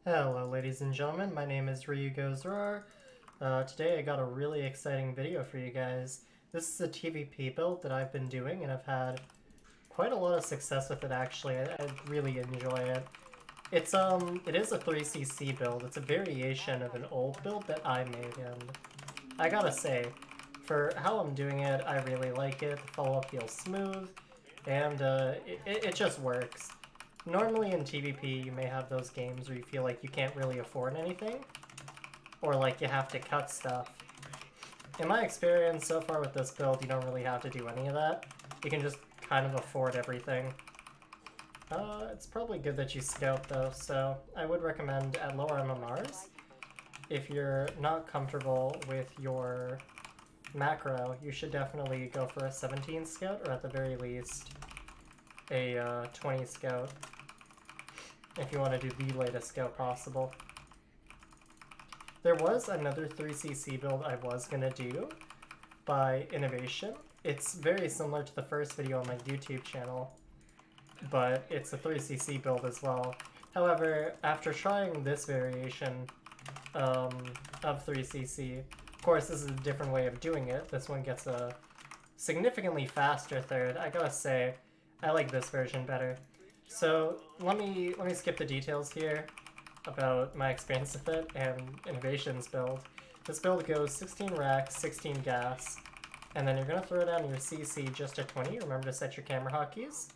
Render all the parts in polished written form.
Hello ladies and gentlemen, my name is Ryu Goes Roar. Today I got a really exciting video for you guys. This is a TvP build that I've been doing and I've had quite a lot of success with it actually. I really enjoy it. It is a 3cc build. It's a variation of an old build that I made, and I gotta say, for how I'm doing it, I really like it. The follow-up feels smooth, and it just works. Normally in TvP, you may have those games where you feel like you can't really afford anything, or like you have to cut stuff. In my experience so far with this build, you don't really have to do any of that. You can just kind of afford everything. It's probably good that you scout though, so I would recommend at lower MMRs, if you're not comfortable with your macro, you should definitely go for a 17 scout, or at the very least, a 20 scout, if you want to do the latest scout possible. There was another 3cc build I was going to do by Innovation. It's very similar to the first video on my YouTube channel, but it's a 3cc build as well. However, after trying this variation of 3cc, of course this is a different way of doing it. This one gets a significantly faster third. I gotta say, I like this version better. So let me skip the details here about my experience with it and Innovation's build. This build goes 16 rack, 16 gas, and then you're gonna throw down your CC just at 20. Remember to set your camera hotkeys.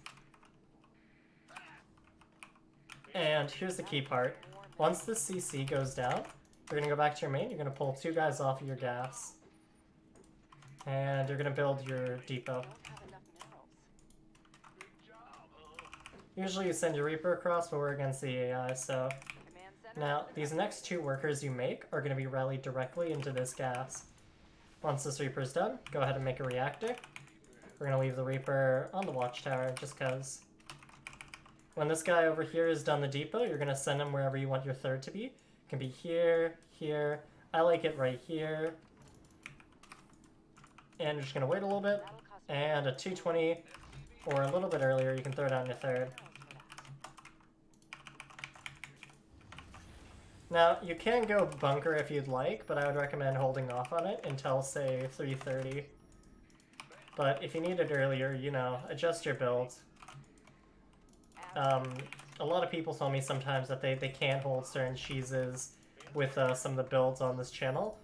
And here's the key part. Once the CC goes down, you're gonna go back to your main, you're gonna pull 2 guys off of your gas, and you're gonna build your depot. Usually you send your Reaper across, but we're against the AI, so... Now, these next 2 workers you make are going to be rallied directly into this gas. Once this Reaper's done, go ahead and make a reactor. We're going to leave the Reaper on the watchtower, just cause. When this guy over here is done the depot, you're going to send him wherever you want your third to be. It can be here, here. I like it right here. And you're just going to wait a little bit. And at 220, or a little bit earlier, you can throw down your third. Now, you can go bunker if you'd like, but I would recommend holding off on it until, say, 3:30. But if you need it earlier, you know, adjust your build. A lot of people tell me sometimes that they can't hold certain cheeses with some of the builds on this channel.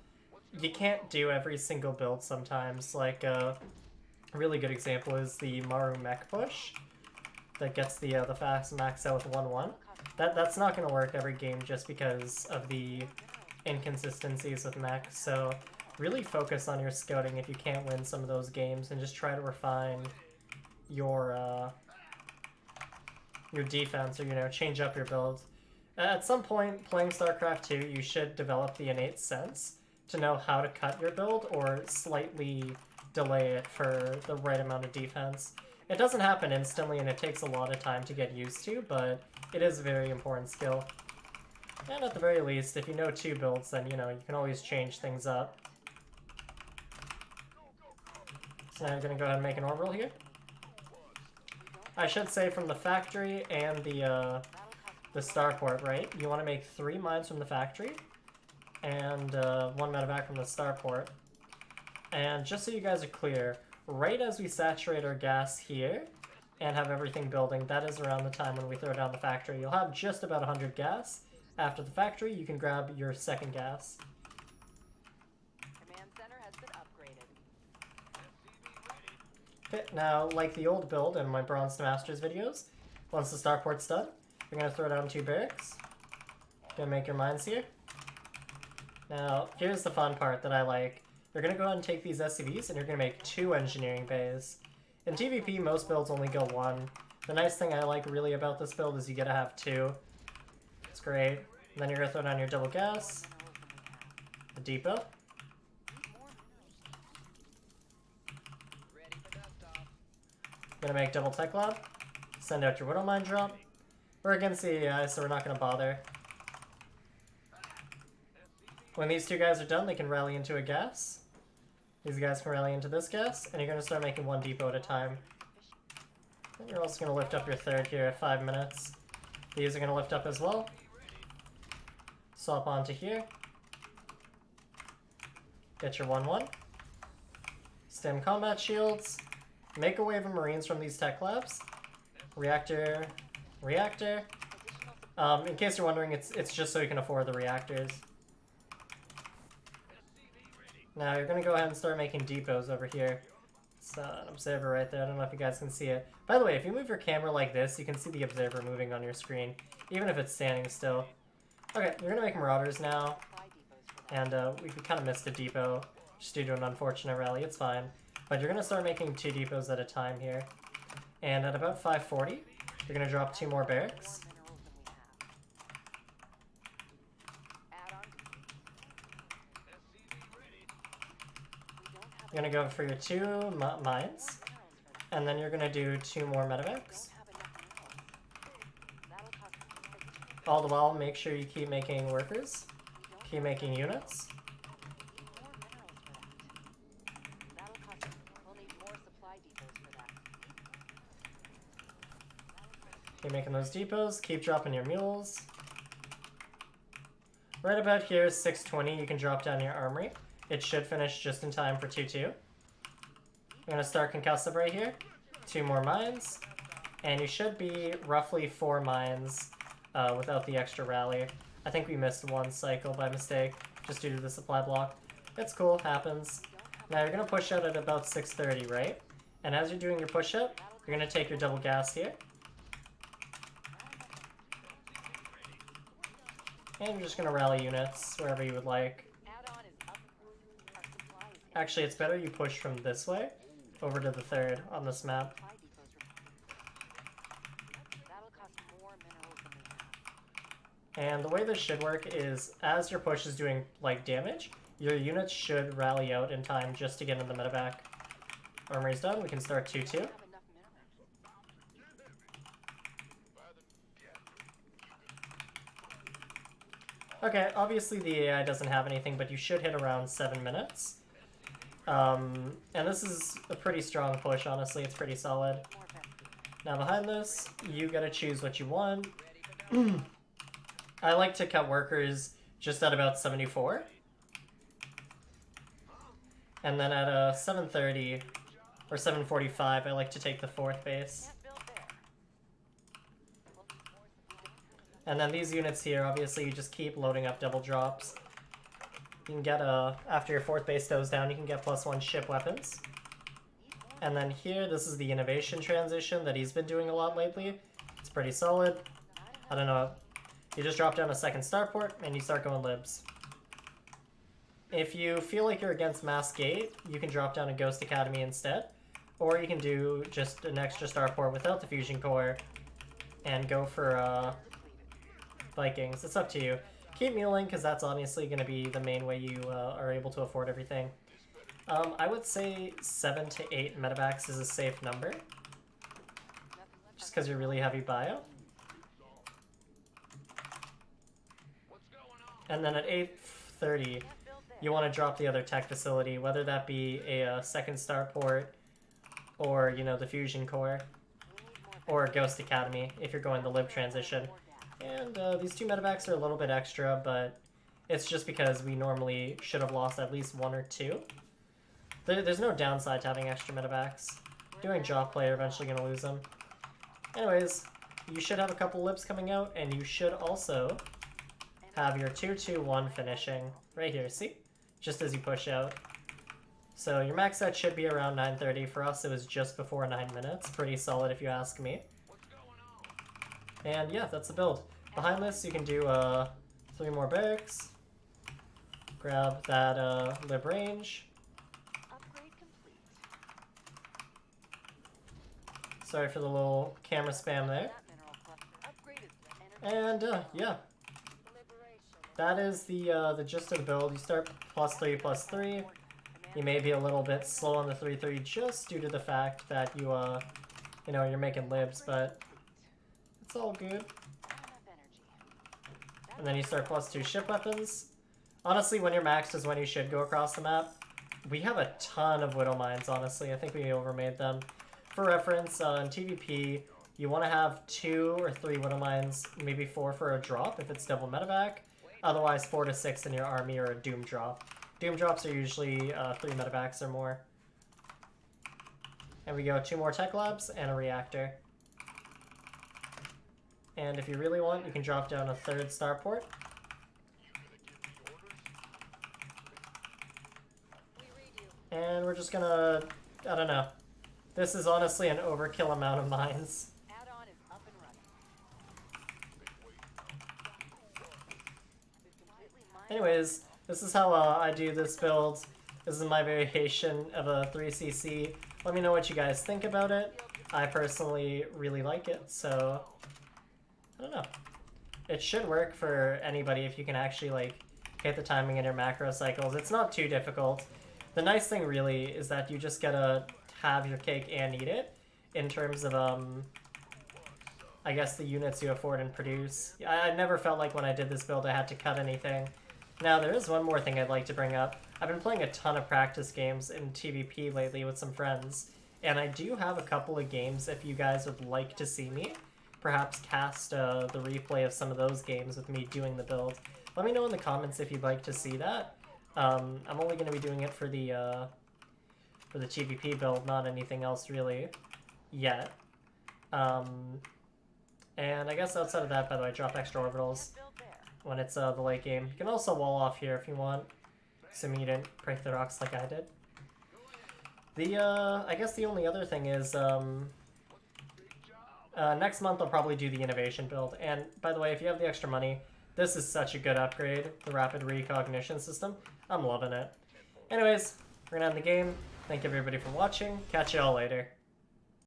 You can't do every single build sometimes. Like, a really good example is the Maru mech push that gets the fast max out with 1-1. That's not going to work every game just because of the inconsistencies with mech, so really focus on your scouting if you can't win some of those games, and just try to refine your defense, or, you know, change up your build. At some point, playing StarCraft 2, you should develop the innate sense to know how to cut your build or slightly delay it for the right amount of defense. It doesn't happen instantly, and it takes a lot of time to get used to, but it is a very important skill. And at the very least, if you know 2 builds, then, you know, you can always change things up. So now I'm going to go ahead and make an orbital here. I should say from the factory and the starport, right? You want to make 3 mines from the factory, and 1 medevac from the starport. And just so you guys are clear, right as we saturate our gas here and have everything building, that is around the time when we throw down the factory. You'll have just about 100 gas. After the factory, you can grab your second gas. Command center has been upgraded. Okay, now, like the old build in my Bronze to Masters videos, once the starport's done, you're going to throw down 2 barracks. Gonna make your mines here. Now, here's the fun part that I like. You're going to go ahead and take these SCVs, and you're going to make 2 engineering bays. In TvP, most builds only go 1. The nice thing I like really about this build is you get to have 2. It's great. And then you're going to throw down your double gas, the depot. Going to make double tech lab, send out your Widow Mine drop. We're against the AI, so we're not going to bother. When these 2 guys are done, they can rally into a gas. These guys can rally into this gas, and you're going to start making 1 depot at a time. And you're also going to lift up your third here at 5 minutes. These are going to lift up as well. Swap onto here. Get your 1-1. Stem combat shields. Make a wave of Marines from these tech labs. Reactor. Reactor. In case you're wondering, it's just so you can afford the reactors. Now you're gonna go ahead and start making depots over here. It's an observer right there. I don't know if you guys can see it. By the way, if you move your camera like this, you can see the observer moving on your screen, even if it's standing still. Okay, you're gonna make marauders now. And we kind of missed a depot just due to an unfortunate rally. It's fine. But you're gonna start making 2 depots at a time here. And at about 540, you're gonna drop 2 more barracks. You're gonna go for your 2 mines, and then you're gonna do 2 more medevacs. All the while, make sure you keep making workers, keep making units. Keep making those depots, keep dropping your mules. Right about here is 620, you can drop down your armory. It should finish just in time for 2-2. I'm going to start concussive right here. 2 more mines. And you should be roughly 4 mines without the extra rally. I think we missed 1 cycle by mistake, just due to the supply block. It's cool, happens. Now you're going to push out at about 630, right? And as you're doing your push out, you're going to take your double gas here. And you're just going to rally units wherever you would like. Actually, it's better you push from this way over to the 3rd on this map. And the way this should work is, as your push is doing, like, damage, your units should rally out in time just to get in the medevac. Armory's done, we can start 2-2. Okay, obviously the AI doesn't have anything, but you should hit around 7 minutes. And this is a pretty strong push, honestly. It's pretty solid. Now behind this, you gotta choose what you want. I like to cut workers just at about 74. And then at 7:30 or 7:45, I like to take the 4th base. And then these units here, obviously, you just keep loading up double drops. You can get, after your 4th base goes down, you can get +1 ship weapons. And then here, this is the innovation transition that he's been doing a lot lately. It's pretty solid. I don't know. You just drop down a 2nd starport, and you start going libs. If you feel like you're against Mass Gate, you can drop down a Ghost Academy instead. Or you can do just an extra starport without the fusion core and go for Vikings. It's up to you. Keep muling, because that's honestly going to be the main way you are able to afford everything. I would say 7 to 8 medevacs is a safe number. Just because you're really heavy bio. And then at 8:30, you want to drop the other tech facility, whether that be a 2nd starport, or, you know, the fusion core, or Ghost Academy if you're going the lib transition. And these 2 medevacs are a little bit extra, but it's just because we normally should have lost at least 1 or 2. There's no downside to having extra medevacs. Doing drop play, you're eventually going to lose them. Anyways, you should have a couple libs coming out, and you should also have your 2-2-1 finishing right here, see? Just as you push out. So your max set should be around 9:30. For us, it was just before 9 minutes. Pretty solid if you ask me. And yeah, that's the build. Behind this, you can do 3 more barracks. Grab that lib range. Sorry for the little camera spam there. And yeah. That is the gist of the build. You start +3/+3. You may be a little bit slow on the 3-3 just due to the fact that you you know, you're making libs, but it's all good. And then you start +2 ship weapons. Honestly, when you're maxed is when you should go across the map. We have a ton of Widow Mines, honestly. I think we overmade them. For reference, in TvP, you want to have 2 or 3 Widow Mines, maybe 4 for a drop if it's double medevac. Otherwise, 4 to 6 in your army or a Doom Drop. Doom Drops are usually 3 medevacs or more. And we go 2 more Tech Labs and a Reactor. And if you really want, you can drop down a 3rd Starport. And we're just gonna... I don't know. This is honestly an overkill amount of mines. Add-on is up and running. Anyways, this is how I do this build. This is my variation of a 3cc. Let me know what you guys think about it. I personally really like it, so... I don't know. It should work for anybody if you can actually, like, hit the timing in your macro cycles. It's not too difficult. The nice thing really is that you just gotta have your cake and eat it in terms of, I guess the units you afford and produce. I never felt like when I did this build I had to cut anything. Now there is one more thing I'd like to bring up. I've been playing a ton of practice games in TvP lately with some friends, and I do have a couple of games if you guys would like to see me perhaps cast the replay of some of those games with me doing the build. Let me know in the comments if you'd like to see that. I'm only going to be doing it for the TvP build, not anything else really yet. And I guess outside of that, by the way, drop extra orbitals when it's the late game. You can also wall off here if you want, assuming you didn't break the rocks like I did. I guess the only other thing is, next month I'll probably do the innovation build. And by the way, if you have the extra money, this is such a good upgrade, the rapid recognition system. I'm loving it. Anyways, we're gonna end the game. Thank you everybody for watching. Catch you all later.